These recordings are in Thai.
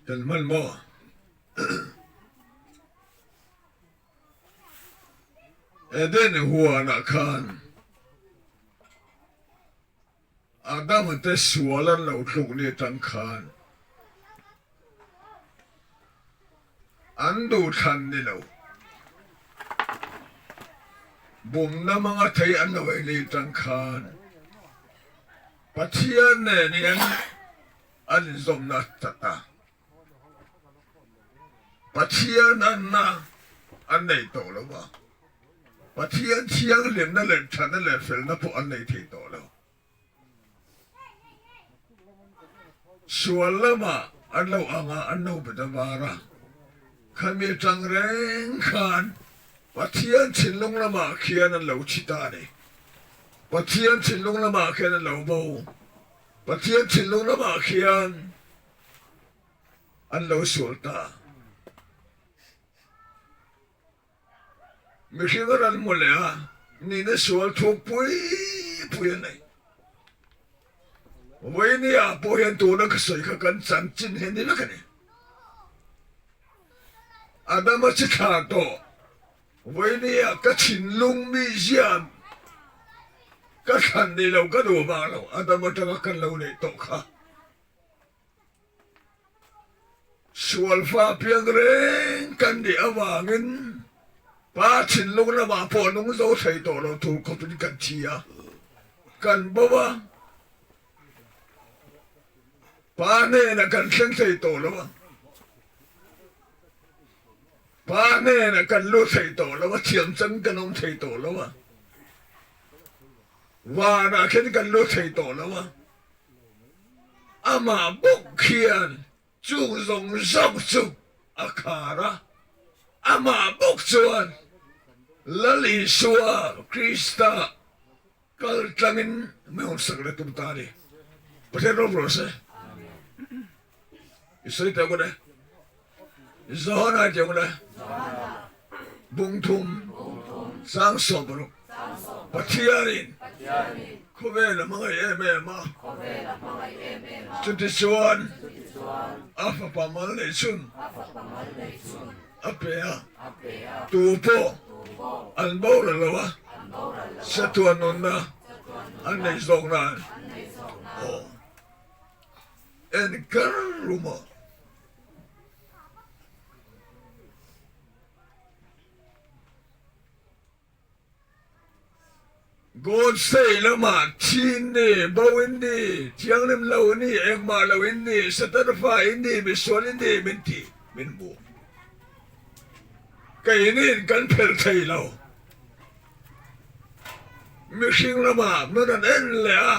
จนมันบ่เดินหัวนักขันอาดัมมันจะสวรรค์เราถูกนี่ตั้งขันอันดูทันนี่เราบุมน้ำมันไทยอันเอาไว้นี่ตั้งขันปัจจัยเนี่ยอันสมนัตตาปัจจัยนั้นนะอันไหนโตแล้ววะปัจจัยเชียงเหลี่ยมนั่นแหละฉันนั่นแหละเฟลนั่นพวกอันไหนที่โตแล้วส่วนละมาอันเราอันเราเป็นบาระขันมีจังแรงขันปัจจัยชินลงละมาเขียนนั่นเราชิตานี่ปัจจัยชินลงละมาเขียนนั่นเราโบปัจจัยชินลงละมาเขียนอันเราสุลตาไม่ใช่ว่าเราหมดเลยฮะนี่นะสวลทุกปุยไหนวันนี้อ่ะปุยตัวนั้นก็ใส่กันจันจินเห็นนี่นะกันเนี่ยอาดัมมาชิขาโตวันนี้อ่ะก็ชินลุงมีเสียมก็ขันนี่เราก็ดูมาเราอาดัมมาจะกันเราเนี่ยโตค่ะสวลฟ้าเพียงเร่งกันเดียวว่าเงินป้าชินลุงละมาพอนุ้งโซ่ใส่ตัวเราถูกเขาเป็นกันเชียกันบ่วะป้าเนี่ยนะกันเชียงใส่ตัวแล้ววะป้าเนี่ยนะกันรู้ใส่ตัวแล้ววะเชียงจังกันน้องใส่ตัวแล้ววะว่านะแค่กันรู้ใส่ตัวแล้ววะอามาบุกเขียนจูงส่งส่งสุกอาคาระอามาบุกส่วนละลิสัวคริสต์กัลตังินไม่หงสักเลยตุ้มตาดิประเทศรบรู้สึกอิสราเอลก็ได้อิสราเอลก็ได้บุงทุมสังสมรุปัจจัยนี้เขาเป็นละมังเอเมมาจุดที่ส่วนอาฟปามันเลยชุนอาเปียตูโปอันบ่าวละวะสัตว์นนนะอันไหนส่งนั้นโอ้เอ็นการรู้มั้ยกูเสียละมาชินนี่บ่าวอินดีเชียงนิมลาวนี่เอ็กมาลาวอินดีสตาร์ฟ้าอินดีมิสวลอินดีมินทีมินบูไก่นี่กันเพลไทยเราไม่ชิงละมาเมื่อนั้นเอ็นเลยอ่ะ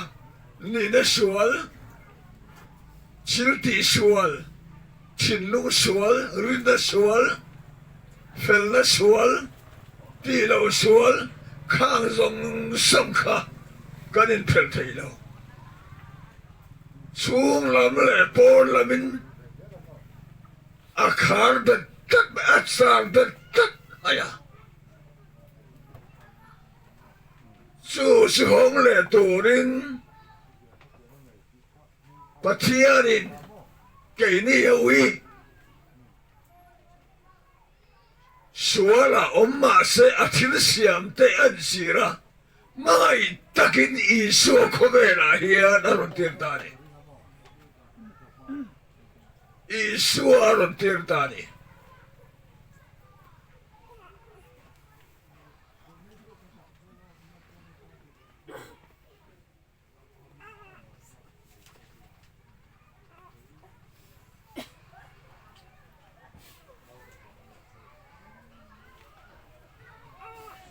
นี่นะสวลชิลตีสวลชินลุงสวลรินดาสวลเฟลนะสวลตีเราสวลข้างทรงสังขะกันอินเพลไทยเราสูงลำเลยปอนลำมินอาคารเด็ดตัดอัศารเด็ดตัดอะไรสู้สิหงเลยตัวรินปัจจัยนี้เกี่ยนี่เอาไว้สัวละอมมาเสอธิลเสียมเตอันสิระไม่ตักินอิสุขเวลาเฮียนารติร์ตานีอิสุอารติร์ตานี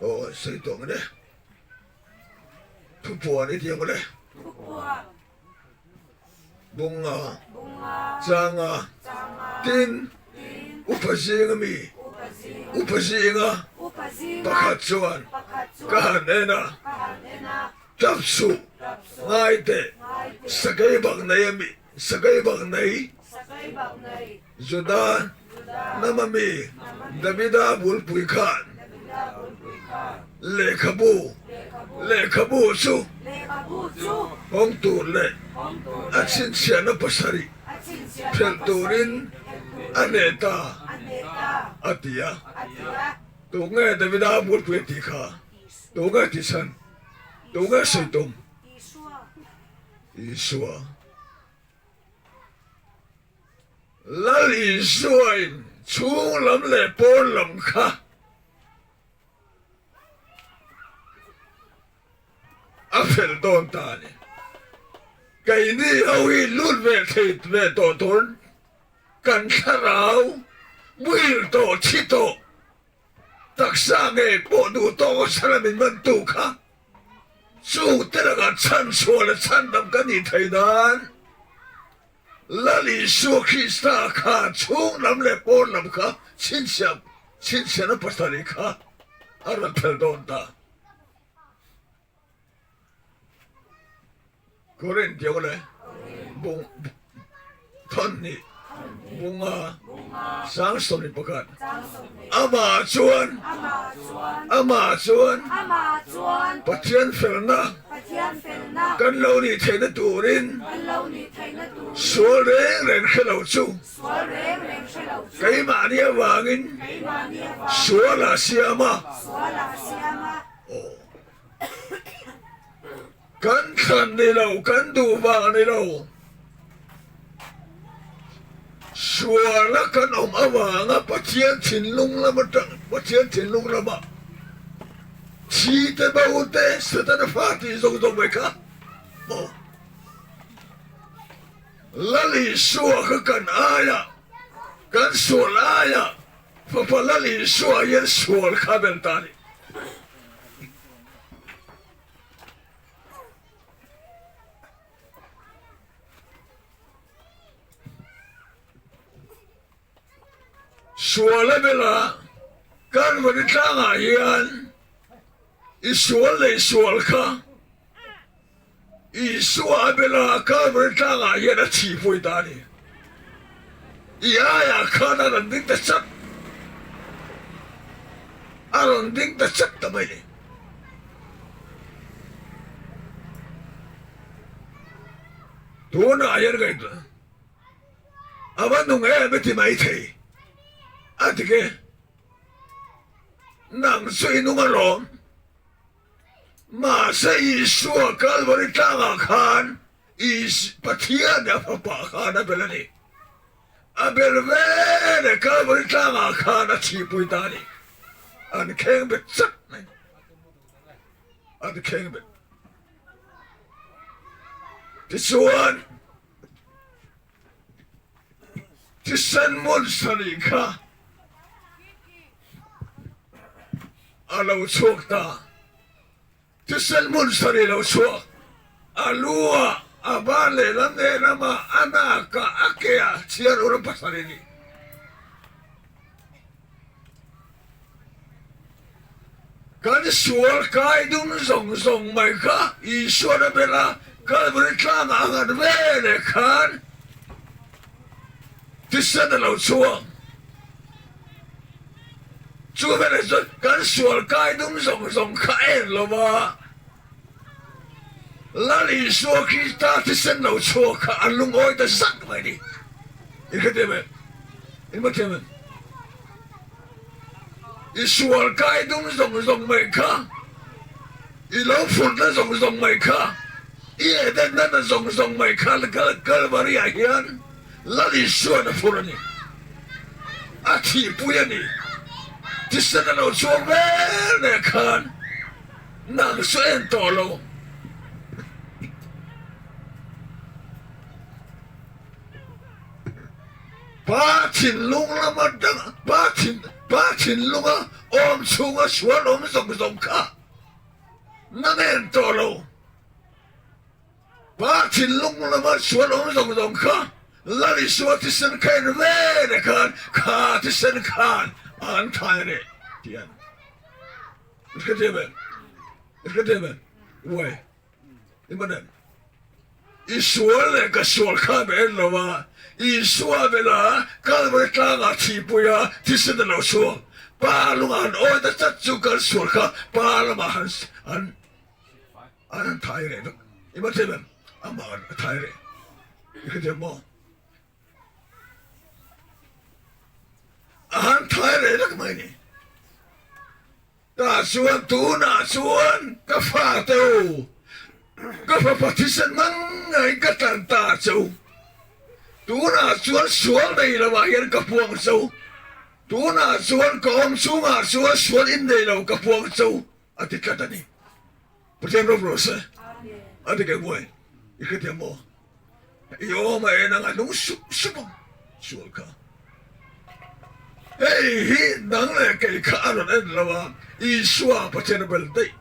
โอ้สิตัวมันเนี่ยทุกผัวนี่เที่ยงกันเลย Pupua, บุงอ่ะ bunga, จางอ่ะ tama, ติน din, อุปสิงมี upazing, อุปสิงอ่ะ upazing, ประคัดชวน pakatsu, กันเองนะ kahanena, จับสู้ rapso, ง่ายแต่ ngaite, สกายบักไหนมีสกายบักไหน sakay bagnay, จุดา juda, น้ำมีดาวิดาบุลปุยขัน nabila, ulpuika, เลขบู lekabu, เลขบูสู้ lekabutsu, ห้องตูเล่ hontu, อาชินเสียนปัสสริ atsinsia, เพลตูรินอเนตา aneta, อติยา atia, ตัวเงดาวิดาบุลปุยติขาตัวเงติสันตัวเงสิตุม isua, อีสัวลาลีสวยชูลำเล่ปนลำค่ะอาเฟลตอนตาเนี่ยไก่นี่เอาอีลุ่นเวทีเวตอทนกันขราววิลโตชิโตตักษาเงปอดูโตสารมินมันตุค่ะสู้แต่ละชั้นชัวและชั้นดำกันอีไทยนั้นลาลิสุคริสตาค่ะชูลำเล่ปนลำค่ะชินเสียนปัสสาริค่ะอาราเฟลตอนตาก็เรียนเดียวเลยบุงท่อนนี้บุงสังสมนิประกัน jangsomni, อามาชวน amazuan, อามาชวน amazuan, ปะเทียนเฟลนะ patian felna, กันเรานี่เทนตูริน alaw ni Taina tu, สัวเร่งเร่งขึ้นเราสู้ swalem rem shalaw, ไกมาเนี่ยวางิน kaimania va, สัวลาเสียมา swala siama, กันขันในเรากันดูวางในเราสัวละกันอมอวางปะเทียนถิ่นลุงละมันจังปะเทียนถิ่นลุงละมาชีเตบาอุเตสตันฟาติซงซงไปค่ะโอ้ละลิสัวคือกันอายะกันสัวลายะพะละลิสัวเย็นสัวข้าเบลตานีสัวละเวลาการบริจาคอายันอีสัวเลยสัวค่ะอีสัวเวลาการบริจาคอายันชีฟุยตานีอีอายะข้านั้นดิ้งตะชักอารมณ์ดิ้งตะชักทำไมเนี่ยตัวน่ะอายันไงตัวอาวันนุ่งเอ๋ไม่ที่ไม่เทอาทิเกนังสุยนุ่งอารมณ์มาเสียสัวการบริจาคอาคารอีปะเทียนเนี่ยพระปาคานะเป็นอะไรอาเบลเวเนการบริจาคอาคารชีปุยตานีอันแข็งเป็นสักไหนอันแข็งเป็นที่ส่วนที่เส้นมุนสลิงค่ะอาเราโชคตาที่เส้นมุนสลิงเราโชคอาลัวอาบาเลลันเดนามาอานากะอาเกียเชียรุรปัสสารินีการสวดกายดุนส่งไม่ค่ะอีสวดเวลาการบริจาคอาหารเวรคันที่เส้นเราโชคช่วยไม่ได้สุดการสวดกายดุนส่งข้าเองหรอวะลาลิสัวคริสตาที่เส้นเราโชว์ข้าอันลุงโอยแต่สักไม่ดีอีกทีมั้ยอีกมาทีมั้ยอีสวดกายดุนส่งไม่ค่ะอีเหล่าฝุ่นนั่นส่งไม่ค่ะอีเอเดนนั่นส่งไม่ค่ะแล้วก็บริยาเฮียนลาลิสัวนั่นฝุ่นนี่อาทิตย์ปุยนี่ที่เส้นเราโชว์เว้ยเนี่ยคันนั่งเส้นต่อเราป้าถิ่นลุงละมันดังป้าถิ่นลุงอ่ะโอ om chunga suan om song ka nangen tolo ba tin lung lama suan om song ka lali suat tisen kain ve kan ka tisen kan an thaire tian Kedemen wai imanen Isual ka sual ka ben lawa Isua bela ka berta ga tipuya tisen lo sual palungan o da tatsu ka sual ka palamahan an thaire imatemen ama thaire kedemo an thaire dak mai ni ta suan tu na suan ka fa teu ka fa patisan mang ai ka tan ta chau tu na suan suan nei la wa yen ka puang chau tu na suan kom sunga suan in nei la ka puang chau ati ka tani putem ro se ati ke boy iketemo yo mai na ngang su sual ka Hey, nang le kay kaaron en lawa iswa patenable day.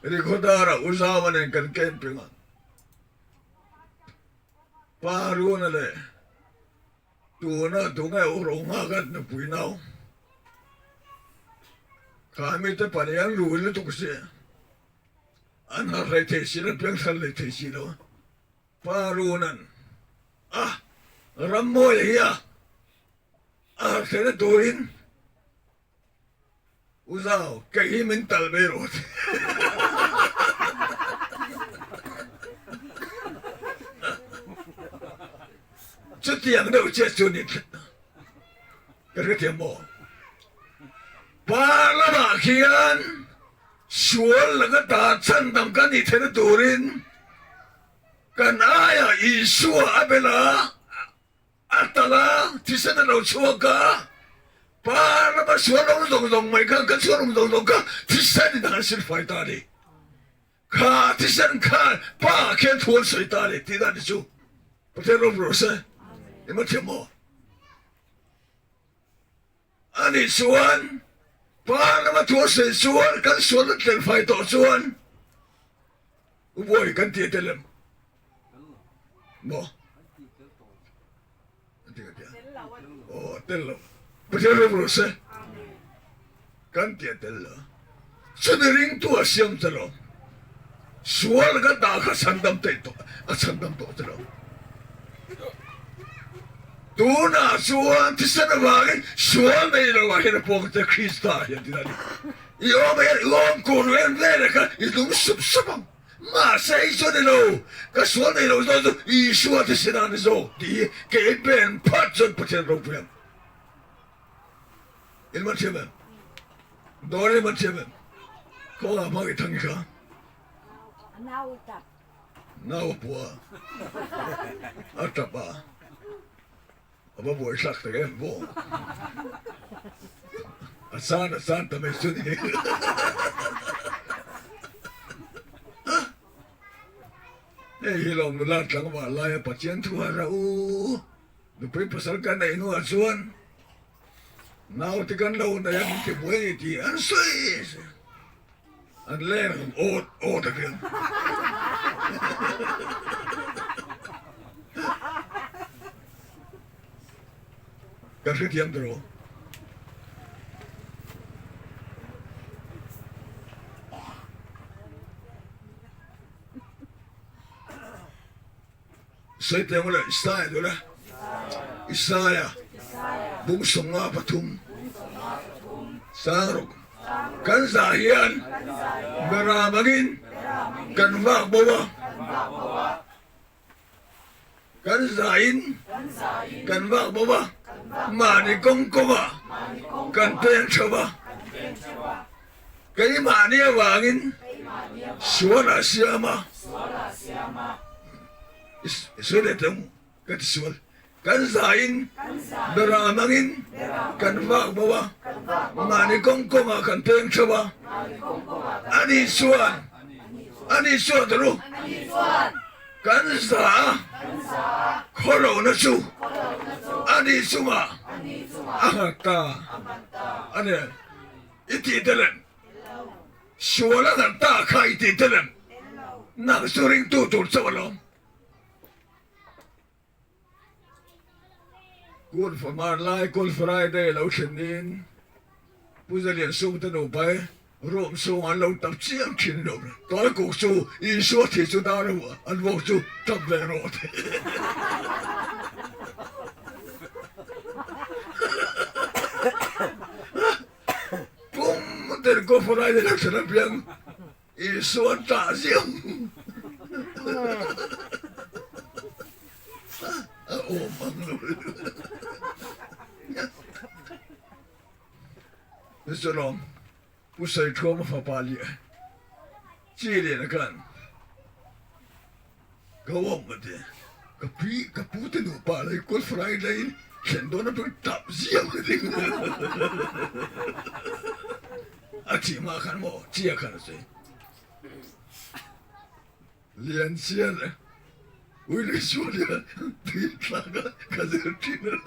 Rikodara usawan en kan camping. Paru na le. Tunga urungagat na puinaw. Kami te panayang luwil ito kasi. Ana rete sila piyang salite sila. Parunan. Ramoy hiya. Senaturin. Usaw, kahimin talberot. Sutiyang daw siya sunit. Karkatiyan mo. Palamakian. Suwal na katatsan ng kanitenaturin. Kanaya isua abela atala tisana no chuaka para ba suara dong mai kan suara dong ka tisani dan sil fai tari ka tisan ka pa ken tuol sai tari tidak disu potero brose emachemo ani suan para ba tuol sai suan kan suara tel fai to suan uboy kan tietelem Mo. Oh, tello. Potero brose. Kantia tello. Sudering tu asyam telo. Sual ka daka sandam teto. Sandam to telo. Tuna suan tisana bagay. Sual na ilawahin na po kita Krista. Yan dinali. Iom kurwen vere ka. Itong subsabang. Masa iso nilo, kasuan nilo ito iso at isinan iso di kaiben patson patin ropian. Ilman siya Dore man siya Kung nga magitangi ka? Nawitap. Nawapua. Ata pa. Aba buhay sakta kayo po. Asan tamay suni. Hilaw mo lahat lang malaya patsyan tuwara Nupay pasal ka na inu asuan Nautikan daw na yan kibuhay iti ansay Ang len ot again Kasi tiyam daro Saya tengok lah Isaya tu lah Isaya Bungsong nga patum Sarok Kan sahian Beramagin Kan bawa Kan sahin Kan bawa Manikong koba Kan teng coba Kaya mani awangin Suara siyama Sulit ang katisual. Kan sain, beramangin, kan bawa, manikong konga kan teng coba. Ani suan dulu. Kan sa, kolo na su. 아니 수마 아갔다 아니 이티들은 쇼라가 따카 이티들은 낙소링 뚜뚜 써버려 Good for my life, good Friday, lâu chân đến. Bây giờ liền xuống tới đầu bay, rộm xuống ăn lâu tập chiếm chín đầu. Tối cuộc su, y số thì chúng ta đâu ạ, ăn vô su, tập về rồi. Cũng tên good Friday lâu chân đến, y số trả riêng. Ôm ăn rồi. Mr. Long,不是科目和巴黎，这里的干，个我们的，个比个不得努巴黎过弗莱德，很多人都打死我的。啊，起码看我，这看了谁？连线了，为了说的，对那个可是听了。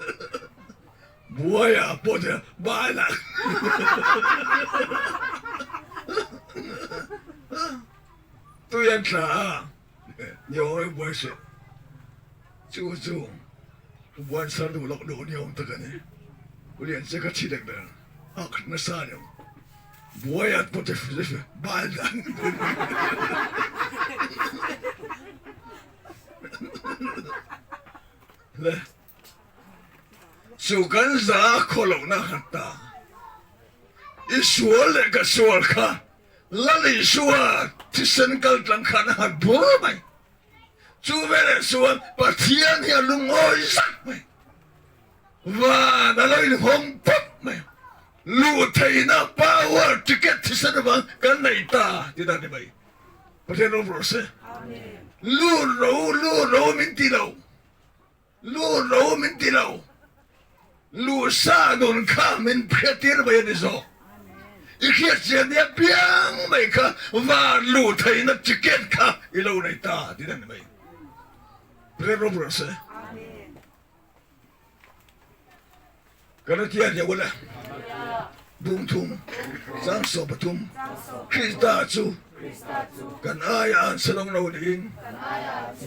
뭐야, 보자, 말라. 또 연차, 영어에 뭐였어? 쭈쭈, 원산도 럭럭이 엄다가네. 우리 연차가 치댕다. 아, 그나 사냥. 뭐야, 보자, 말라. 네. su kan za kholo na hatta isual le ka sual kha lali suwa tisen kal tlang khan hat bo mai chu vele suwa pathian ya lungoi sak mai wa na loi hong pop mai lu thai na power ticket tisen ba kan nei ta ti da ni mai pathian ro prose lu ro min ti lo lu sa don ka min phetir ba ni zo ikhiat chen ya piang mai kha wa lu thai na ticket kha ilo nei ta ti dan mai pre ro bro se kana tia ya wala bung tum sang so patum krista chu kan aya salong lo din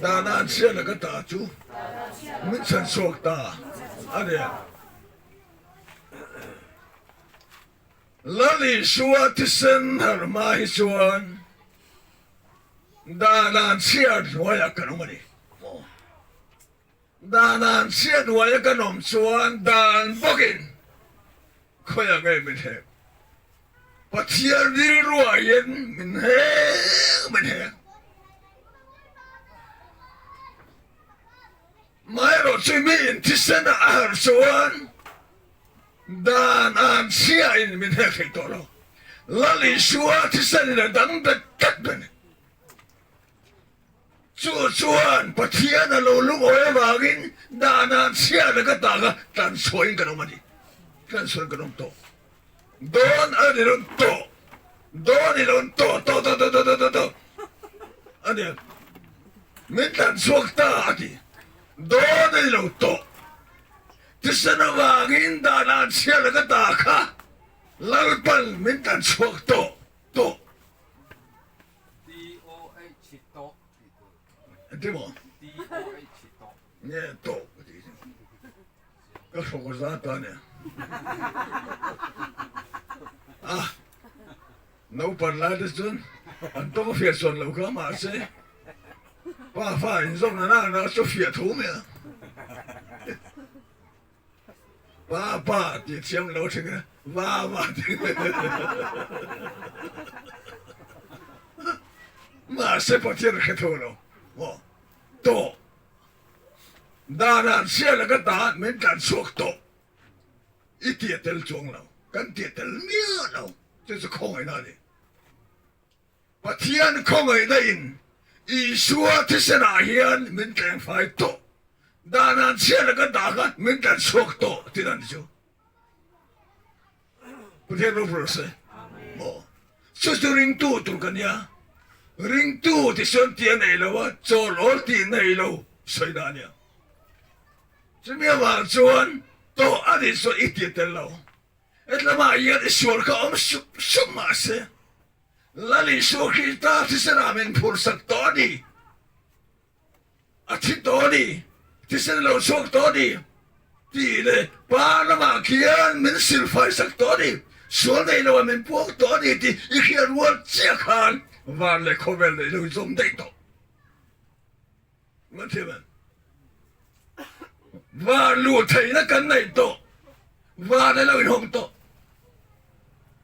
danan sia la ka ta chu min san sok ta ade Lali shua tisen har mai suan danan siat waya kanomani danan siat waya kanom suan dan bokin koya ngai min he patiar diri ruayen min he mai ro chimin tisen har suan dan an sia in min hek tolo lali shua tisan na dang da kat ben chuan pathian lo lu oi wagin dan an sia na ka ta ga tan soin ka no mani tan soin ka no to don adiron to don ilon to ade min tan suak ta ati don ilon to tisana wagin danan siya laga taka lalpal mintan suwag to DOH to hindi mo DOH to niya to kaso ko sa ata niya naupanladas dun anto ko fiyatson lau ka maase pa inzong na so fiyat home ya爸，你听老这个娃娃的，马上把这个开头了，哦，多，当然写了个答案，没敢说多，一点点中了，跟点点灭了，这是空在那里，把天空在那里，一说这是哪样，没敢发多。다난 치아가 나가 맨날 속도 되는지죠. 그대로 불었어요. 뭐 수수링 또 들거냐? 링 또 디션 뛰어내려와 저롤 뛰어내려 서이다냐? จะมีว่าชวนโตอดีตส่วนอีกทีเดียวเอ็ดละมาเยอะชวนเขาชุบมาเสียแล้วลิชวคิดตาที่สนามเป็นผู้สักตัวดีอาทิตย์ตัวดีที่สนามเราชกตัวดีที่เลยป้าละมาเขียนมันสิลไฟสักตัวดีส่วนในเราเป็นพวกตัวดีที่อีกเขียนว่าเจ้าขันวันเลยเขาเป็นเลยเราจมได้ต่อมันเท่านั้นว่าลู่ไทยนักกันในโตว่าในเราเป็นห้องโต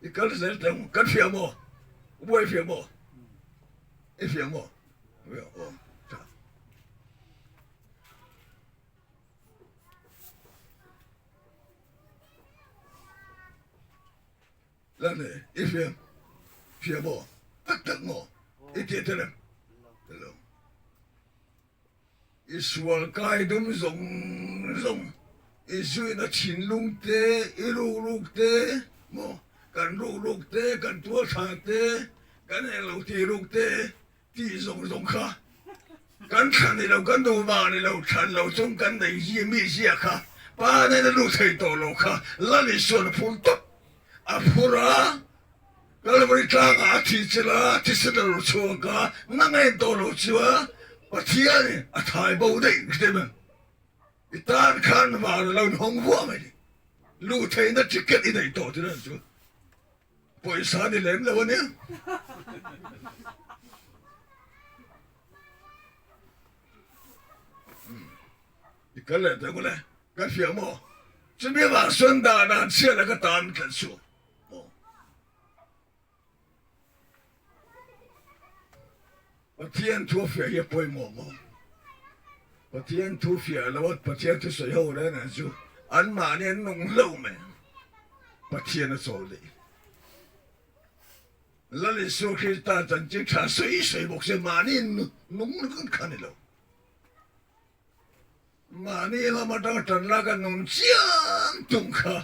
อีกการเสด็จกันเฟียโมบ่อยเฟียโมอีเฟียโมเฟียโมจ้าแล้วเนี่ยอีเฟียโมตักโมอีเทียเทเลมอีสวลกายดุมซงอีสุยนักชินลุงเตอีลูกเตโมกันลูกเตกันตัวขาเตกันเอลูที่ลูกเตที่ซงค่ะกันขันนี่เรากันดูมานี่เราขันเราจงกันในยี่มีเสียค่ะป้าในลูกไทยโตโลค่ะแล้วนี่ส่วนพูนตบอาพูระก็เลยบริจาคอาทิตย์ละที่สุดเราชัวร์ค่ะนั่งเองโตโลชัวร์ปะเทียนี่อาทายบ่ได้ใช่ไหมอีตาขันมาเราห้องวัวไม่ดีลูกไทยนั่นจะเกิดอีไหนโตที่นั่นชัวร์ปล่อยสารนี่เล่มแล้ววันนี้อีกแล้วแต่ก็เลยกันเฟียโมจะมีว่าส่วนดานาเชื่อแล้วก็ตามกันชัวร์ปะเทียนทั่วเฟียอย่าปล่อยหมอปะเทียนทั่วเฟียแล้วว่าปะเทียนที่สวยโหดนะชัวร์อันมาเนี่ยนุ่งเล่าไหมปะเทียนโซลีแล้วลิสุขิตาจันจิตาสวยบอกเสียมานี่นุ่งกันขันนี่แล้วมานี่เรามาตั้งแต่ละกันนุ่งเจียนตุ้งค่ะ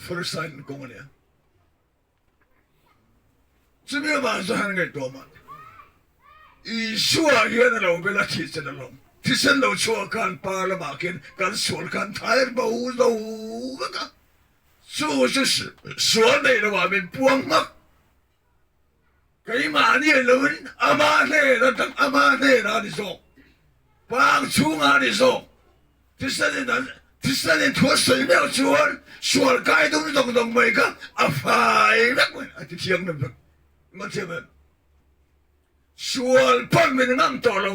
ฟร์สไซน์กงเนี่ยจะมีว่าจะหันไงตัวมันอีชัวเฮียนเราเป็นละที่เสนเราที่เสนเราชัวกันปาละมากินกันสวนกันไทยบ่าวเรากันสู้สวนในเราว่าเป็นพวงมักไก่มาเนี่ยเลยอามาเน่เราตั้งอามาเน่นาดิโซบางช่วงนาดิโซที่เสนนั้นที่เสนทั่วสวยแล้วชวนกายต้องไม่กันอาไฟนักเว้ยที่เที่ยงนั่นมันเที่ยงมันชวนพันมันงามตัวเรา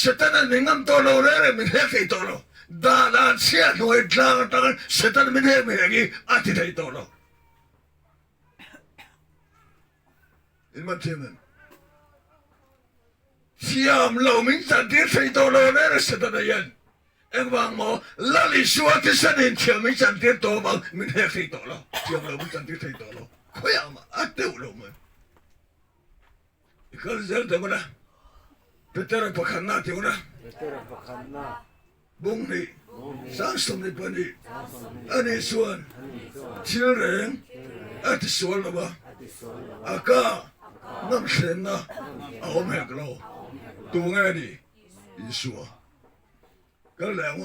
สถานะมันงามตัวเราเลยมันเฮ้ยตัวเราดาราเสียหน่วยกลางตั้งสถานะมันเฮ้ยมันอย่างนี้อาทิตย์ตัวเรามันเที่ยงมันเสียมเราไม่จัดที่ใส่ตัวเราเลยสถานะยันเอ็งบางหมอแล้วลิชัวที่เสนเที่ยงไม่จัดที่ตัวบางมันเฮ้ยตัวเราเที่ยงเราไม่จัดที่ใส่ตัวเราคุยมาอัดเดียวเรามันก็เจอแต่ก็นะเป็นแต่ละพักหน้าที่ก็นะบุ้งนี่สังสมนี่ปนี่อันนี้ส่วนชิลเร่งอันที่ส่วนละบ้าอากาน้ำเส้นนะเอาแม่กเราตัวไงดีอีสัวก็แล้ว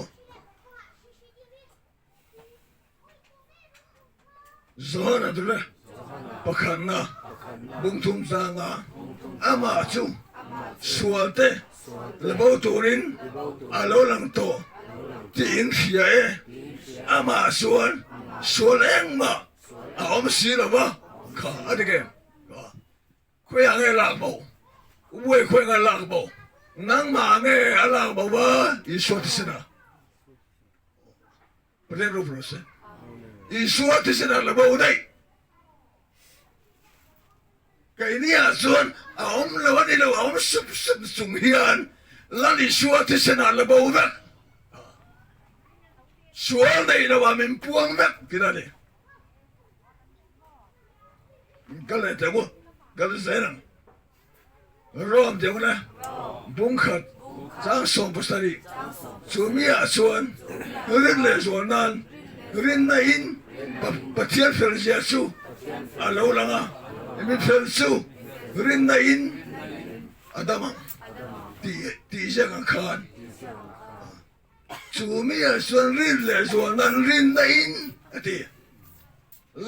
ซอนะตัวละพักหน้าบุ้งทุ่มสังอามาจุสวดเตลบตูรินอาโลลังโตที่อินเสียอามาสวนเองมาเอาไม่สิละบ้าข้าอะไรกันคุยอะไรหลักบ่เว้ยคุยอะไรหลักบ่นั่งมาไงหลักบ่ว่าอีสวดที่สุดนะประเดี๋ยวรู้ปะเนี่ยอีสวดที่สุดนะละบ่ได้ไก่เนี่ยส่วนเอาเราวันนี้เราเอาสุ่มเฮียนแล้วนี่ชัวที่ชนะระเบิดแบบชัวในเราว่ามันพวงแบบกี่นาทีก็เลยแต่ว่าก็เลยเสร็จรวมเดี๋ยวนะบุ้งขัดสร้างสมภาษาดีส่วนเมียส่วนเรื่องเลยส่วนนั้นเรื่องไหนปะเทียนเฟรเซียสูอาโลลังอ่ะมีเฟรซูเรื่องไหนอาดามังที่จะกันขาน จูมีส่วนรินเลยส่วนนั้นรินได้อินที่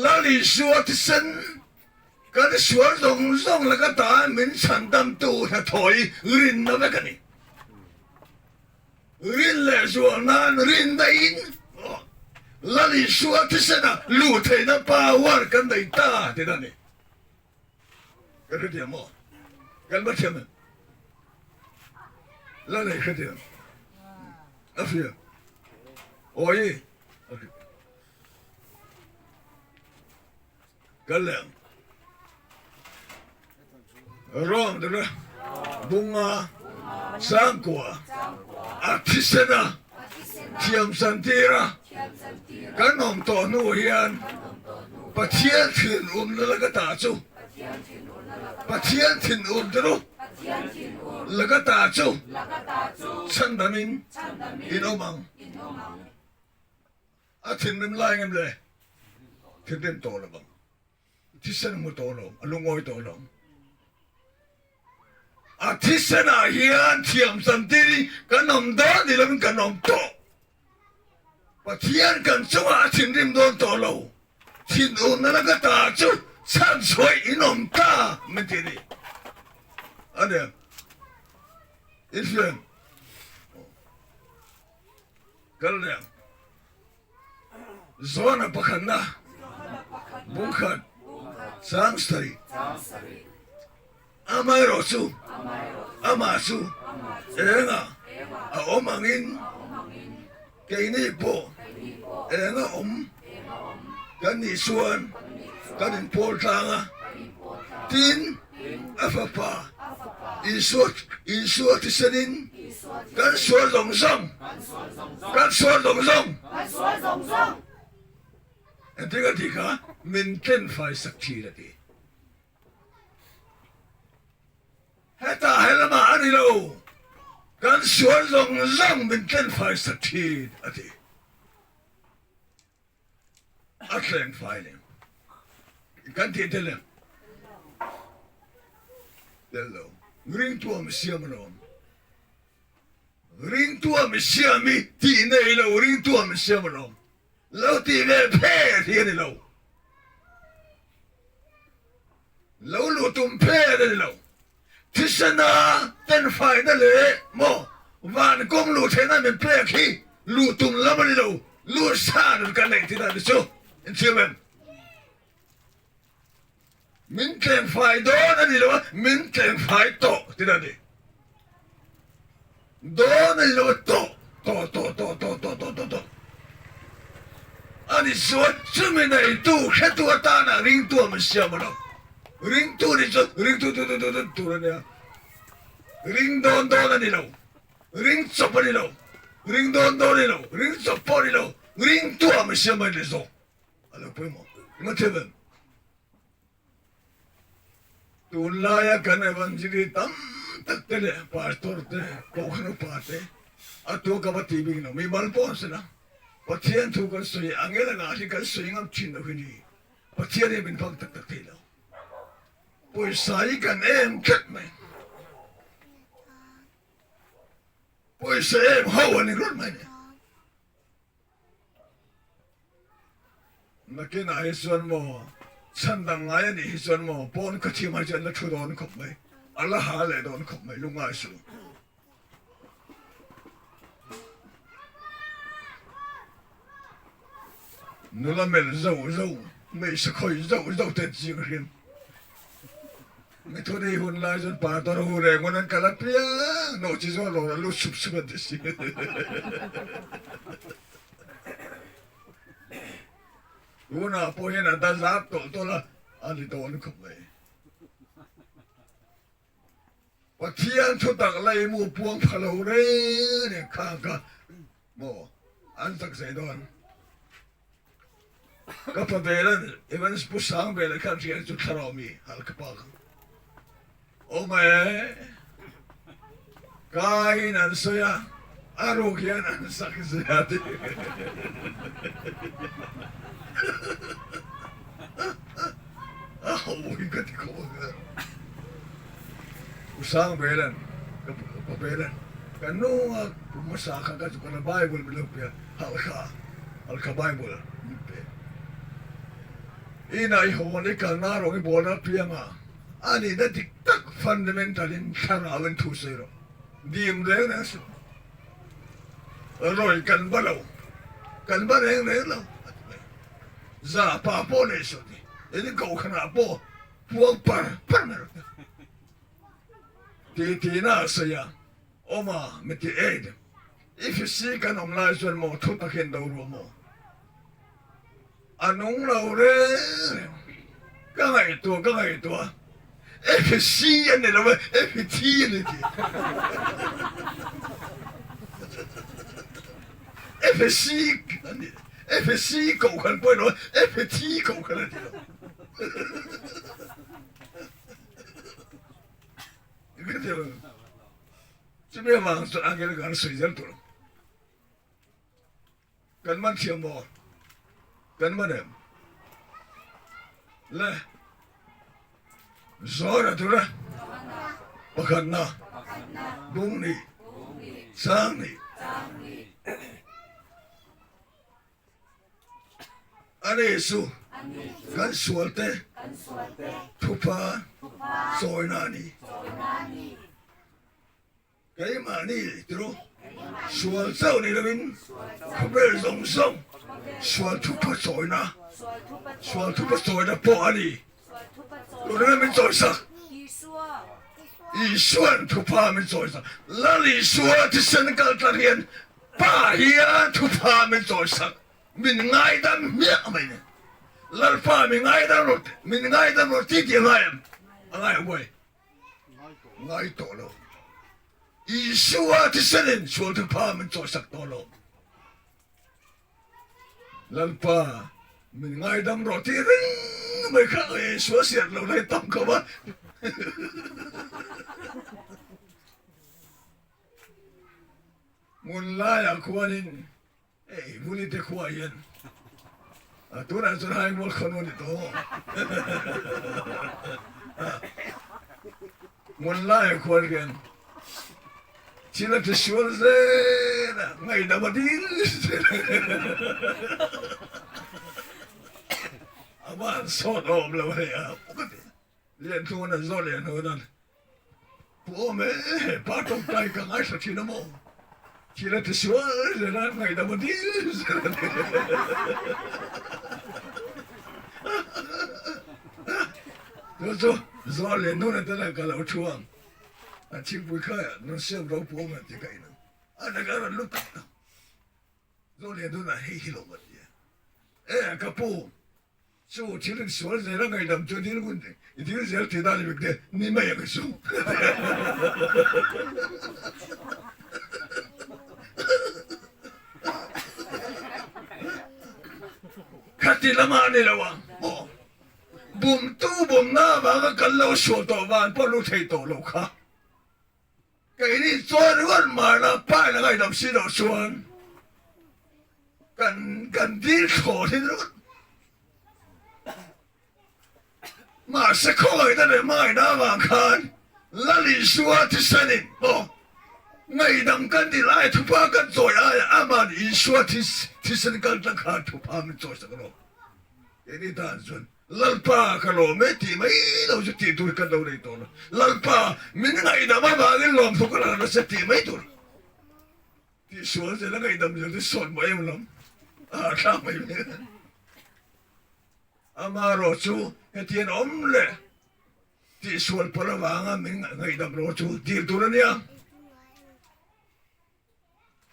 ลาลิสวดสันก็ได้สวดส่งแล้วก็ตาเหมือนฉันดำตัวถ้าถอยรินนะแม่กันนี่รินเลยส่วนนั้นรินได้อินลาลิสวดสันนะลูเทนะป่าวาร์กันได้ตาที่นั่นนี่ก็คือเดียมอกันมาเชื่อมั้ยแล้วไหนคือเดียมอ่ะเฟียโอ้ยกันแล้วร้องด้วยนะบุงอาสังกัวอาทิเสนาเทียมสันติระกันนอมตัวนูเฮียนปะเทียนถิ่นแล้วก็ตาจูปะเทียนถิ่นรู้แล้วก็ตาจูฉันดามินอินโอมังอาถิ่นริมไล่เงี้ยเลยถิ่นเต็มโตแล้วบังที่เส้นมือโตลงลุงงอยโตลงอาทิเสนาเฮียนเทียมสันติกันนอมดอนนี่แล้วมันกันนอมโตปะเทียนกันจังหวะถิ่นริมโดนโตลงถิ่นแล้วก็ตาจูฉันสวยอินอมตาไม่ทีนี้อันเดียอิสลามกันแล้วโซนปักนะบุญขัดสังสตรีอามาโรซูอามาซูเองอ่ะอมังอินเกนี่โปเองอ่ะกันนี่ส่วนกันนี่โพลทางอ่ะทินอาฟาปาอีสวดที่เสนินกันสวดลงซองกันสวดลงซองอันที่ก็ที่ค่ะมินเทนไฟสักทีละทีให้ตาให้ละมาอันนี้เรากันสวดลงซองมินเทนไฟสักทีละทีอัดแรงไฟเนี่ยกันที่เดิมเดิมริงตัวมิเสียมันอมริงตัวมิเสียมีที่ไหนเราริงตัวมิเสียมันอมเราที่เวรเพ่ที่นี่เราลุตุมเพ่นี่เราที่ชนะเต้นไฟนั่นเลยโมวันกงลุเทนั่นเป็นเพ่ขี้ลุตุมแล้วมันเราลุซาดกันเลยที่นั่นดิชูอินเชื่อมั้ยมินเต้นไฟโดนอันนี้เรามินเต้นไฟโตที่นั่นดิโดนอันนี้เราโตอันนี้สวดจุ่มในตู้แค่ตัวตาหน้าริงตัวมันเสียมันแล้วริงตัวนี่จะริงตัวเนี่ยริงโดนอันนี้เราริงจับอันนี้เราริงโดนนี่เราริงจับอันนี้เราริงตัวมันเสียมันเลยโซ่อะไรพูดมั้งเทมันตุลายกันในวันจีตั้มตักเตะพาสตอร์เตะโคขนมปาเตะอัตัวกับทีบิงnoมีบัลปอนส์นะปัจจัยทุกคนสวยอังเกลงาที่กันสวยงามชินนะพี่นี่ปัจจัยนี้เป็นฟังตักเตะแล้วปุยสายกันเก็บไหมปุยเสียหัวนี่รู้ไหมเนี่ยนักกินไอ้ส่วนโมฉันดังไงนี่ส่วนโมปอนก็ที่มาจะนักโดนขบไหมอะไรหาเลยโดนขบไหมลุงไอ้ส่วนนู่นละไม่รู้ไม่สักคนรู้แต่จริงเรื่องไม่ทุเรศหุ่นลายจนป่าตอนหูแรงวันนั้นกันละเพี้ยโน้ตที่ว่าเราลุชุบแบบนี้รู้นะพอเห็นอันตรายตัวละอันนี้โดนขบไหมว่าเที่ยงชุดตักอะไรมูพวงพะโล้เนี่ยข้างกันโมอันสักเสียดอนก็พอเบลล์อีวันสปุสังเบลล์ข้ามเชียงจุดคารามีฮัลกปักโอ้แม่กายนั่นสวยอารมณ์ยันนั่นสักเสียดีอ้าววิ่งกันที่เขาปุสังเบลล์ก็พอเบลล์ kan nunga masaka ka sa kana Bible bilupya halka Bible nipe ina ihon ika naro i bola piyanga ani da tiktak fundamentalin karawen tusero dim re na su rồi kan balaw kan ba re lo za pa po ne so ni ini kau kana po puang par na ti na saya oma meti aid if you see kan om lai son mo thu ta khen do ro mo anong lo re ka ngai to if you see ne lo if you see ne ti if you see if you see kau kan po no if you see kau kan ti lo 그때 집에 와서 안개를 가는 소리를 들어. 간만 튀어모. 간만에. 래. 저라 들어. bakana bungni sangni anesu kan sualte tupa soinani cái mà ni tiro sual sau ni lamin kubel song song sual tupa soina sual tupa soina po ani lo min soi sa i suan tupa min soi sa lali sual ti senegal tarian pa hiya tupa min soi sa min ngai dan mia mai lal pa min ngai dan rot ti ti ngai wai ngai to lo i sual ti senen sual tupa min soi sa to lo lal pa mình ngay đâm rồi thì mấy khác ấy xóa xiết lâu nay tầm cơ mà muốn la ya kuan in muốn đi te kuan yên tôi đã cho hai muốn không muốn đi to muốn la ya kuan gen chỉ là te xóa ra ngay đâm mà đi aman sot om lo ya lien tu na zo lien ho dan po me pa tong tai ka ngai sa china mo chila te swa le na ngai da mo di zo lien no na ta la ka lo chuang a chi bu ka ya no se ro po me ti kai na a na ga lu ka zo lien no na hi lo ma ya ka po 저 지금 수월 내랑 가이 담 저디는 건데 이들 제일 대단히 뵙게 니마야 그수 카티라마네라와 뭐 붐투 붐나 마가 갈라오 쇼도반 볼로 테이토로카 그이니 쪼르건 마나 파나 가이 담 시도 수원 간딜 소리로 mà sẽ không người ta để mai đã vàng khan là lý xua thì sân in ngày đằng cân thì lại thu phá cân rồi ai mà lý xua thì sân cân ta khan thu phá mình rồi sao đó cái này ta chuẩn lalpa cái lỗ mấy thì mấy đâu sẽ thì tôi cân đâu đây tôi lalpa mình ngày đằng mà cái lồng thu cái là nó sẽ thì mấy tôi thì xua thì nó ngày đằng rồi thì sồn mấy em lắm sao mấy amaro chu hetien omle ti sual parawanga min ngai dam ro chu dir turania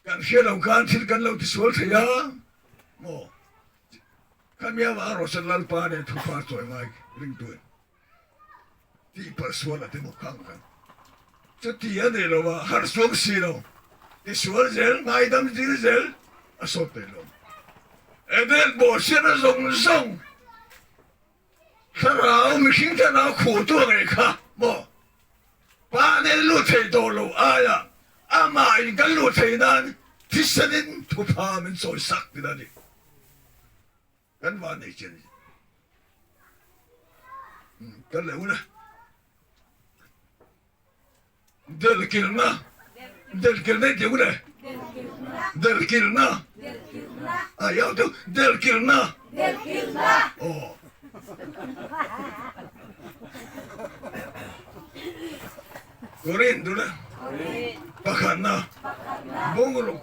kan hielo kan thil kan lo ti sual thaya mo kamia wa ro salal pa de thu pa choi ngai ring tu ti par sual ate mo kang kan chu ti ane lo wa har som si lo ti sual zel ngai dam dir zel asot te lo edel bo sena zong zong 사람 힘들나 고통을까 뭐 반에 루테도로 아야 아마 인간 루테난 비싸는 도파하면 쏠싹 되다니 간 반에 있잖니 갈래 오나 들 길마 del kirne jugre del kirna ayaw to del kirna oh Korin dulu pakat na bunguruk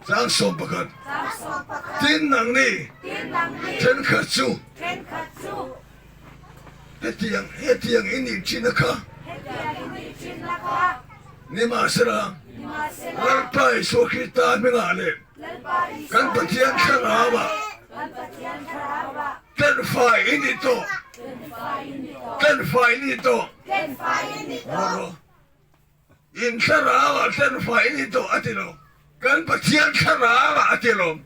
sang som pakat tin nang ni ten katsu hetiang ini cinaka ni masra lalpai sokita mengale kan patian karawa ten fai ini to Moro in karawa ten fai ini to atilo kan patian karawa atilo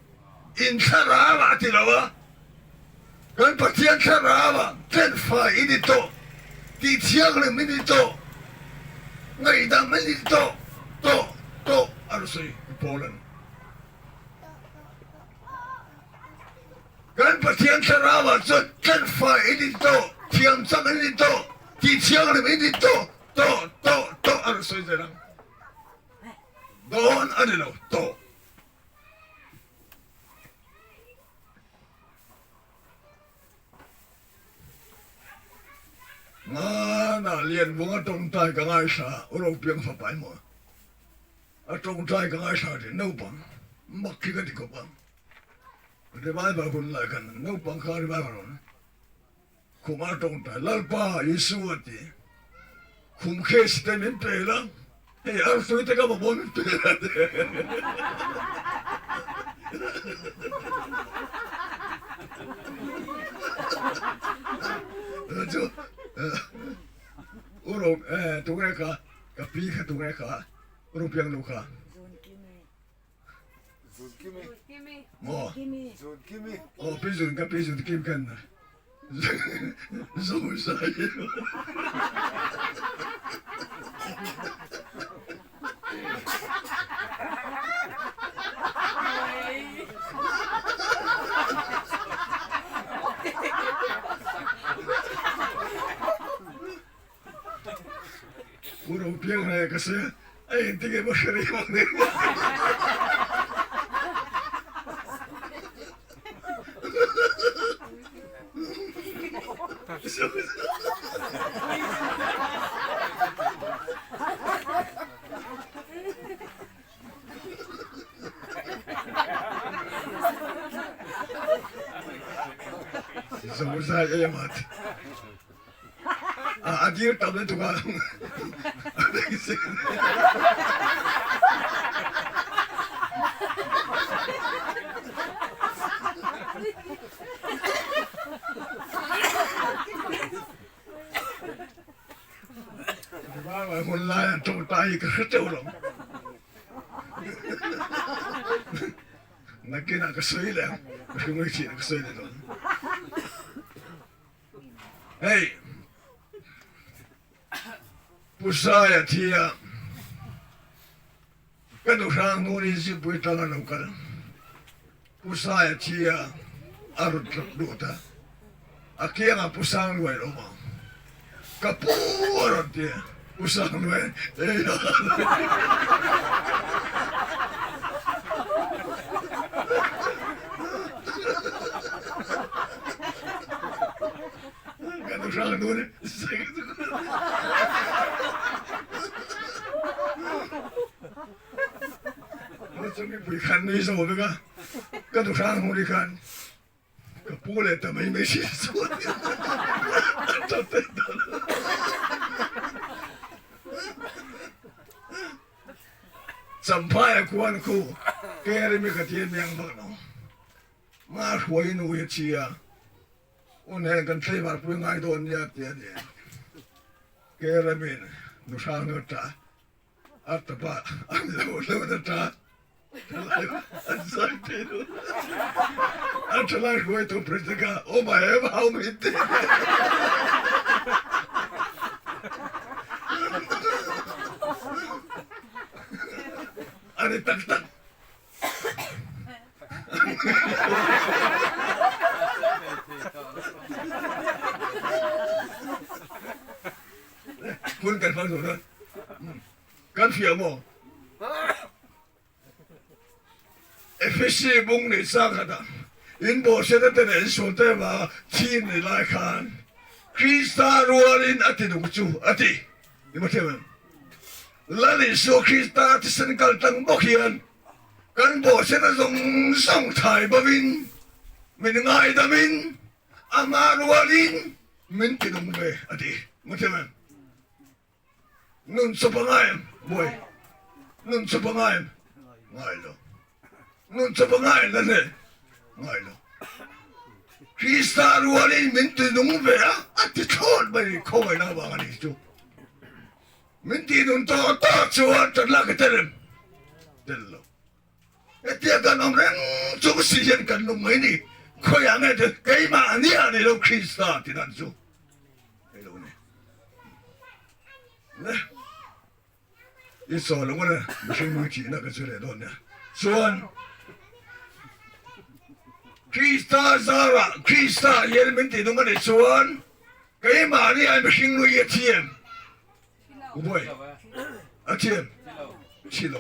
in karawa atilo kan patian karawa ten fai ini to di tiang le ini to ngai dang ini to harus Poland kan patian karawa so ten fai ini to tiang sang ini to di tiang le ini to harus jalan don adilo to na lian bunga tong tai ka ngai sa uro piang fa pai mo a tong tai ka ngai sa de no bang mak ki ka di ko bang de bai ba kun la kan no bang ka ri ba ba no ku ma tong tai lal pa yesu ati kum ke ste min pe la he ar su te ka ba bo min pe la de uro tungai ka pi ka tungai ka uro piang lu ka mo oh pi zun kim kan na zo sa ye uro piang na kasi ay hindi kayo masyari mo Somos saya yang mati. Akhir tablet juga. Ada kisi. Bawa mulai tu tai kerja orang. Nak kena kesulitan, kesulitan kesulitan. Hey, pusaya tia, kan orang nulis si buat tangan orang. Pusaya tia, arut luta. Akhirnya pusang luar rumah. Kapu arut dia, pusang luar. Orang tu ni, macam ni bukan ni semua juga. Kan orang tu kan, boleh tapi mesti semua. Tapi sampai akuanku, kiri mereka tiada yang mana. Mas wain uya cia. Unen kan teivar pui ngai don ya tiade. Keremin nusang nota. Atapa ando nota. Ansai tidu. Antalas gue tu prestika. Oh my eva how mite. Ane tak tak. Pun kan pasal kan, kan siapa? FC มุ่งในสร้างกันอินโบเซนเตเนส่วนแต่ว่าทีมในรายการคริสตารัวลินอติดุงจูอตินี่มาเท่านั้นและในส่วนคริสตาที่สังกัดตั้งบกเฮียนกันโบเซนส่งส่งถ่ายบวินไม่ง่ายดามินอามารัวลินมินติดุงเบอติมาเท่านั้นนุ่นสุภง่ายบวยนุ่นสุภง่ายง่ายแล้วนุ่นสุภง่ายแล้วเนี่ยง่ายแล้วคริสตารัวลินมินติดุงเบอติโทษไปเข้าไปหน้าบ้านนี่จูมินติดุงโตโตชัวร์จัดลักเตอร์เดลโลเอติกันอมเรงจูบสิเยนกันลงไม่นี่คอยอย่างเงี้ยไกมาเนี่ยนี่เราคริสตาที่นั่นจูไอ้ลูกนี่เนี่ยอีสอนลงมาเลยไม่ใช่มือจีน่ะก็จะเลยโดนเนี่ยส่วนคริสตาซาระคริสตาเย็นมินติดุงกันเลยส่วนไกมาเนี่ยไม่ใช่มือเยี่ยมกูบ่อยอาเทียมชิโล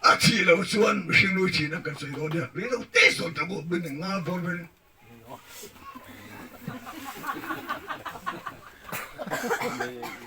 อาชิโลส่วนไม่ใช่มือจีน่ะก็จะโดนเนี่ยเรื่องเตะส่วนตะกุเป็นงาบอลเป็น